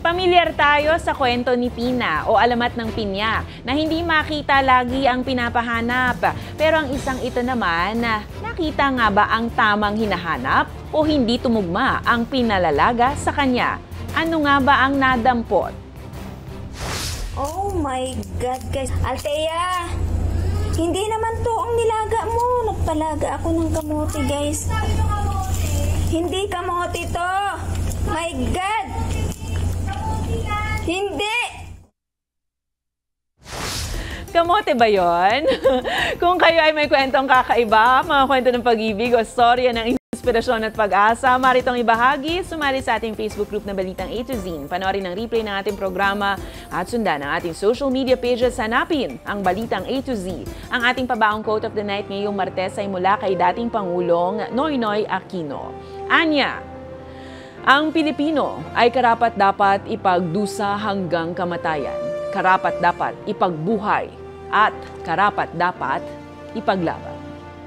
Pamilyar tayo sa kwento ni Pina o Alamat ng Pinya na hindi makita lagi ang pinapahanap. Pero ang isang ito naman, nakita nga ba ang tamang hinahanap o hindi tumugma ang pinalalaga sa kanya? Ano nga ba ang nadampot? Oh my God, guys. Althea, hindi naman to ang nilaga mo. Nagpalaga ako ng kamote, guys. Hindi kamote to. My God. Hindi! Kamote ba yon? Kung kayo ay may kwentong kakaiba, mga kwento ng pag-ibig o storya ng inspirasyon at pag-asa, maritong ibahagi, sumali sa ating Facebook group na Balitang A to Z. Panoorin ang replay ng ating programa at sundan ang ating social media pages. Hanapin ang Balitang A to Z. Ang ating pabaong quote of the night ngayong Martes ay mula kay dating Pangulong Noynoy Aquino. Anya, ang Pilipino ay karapat-dapat ipagdusa hanggang kamatayan, karapat-dapat ipagbuhay, at karapat-dapat ipaglaban.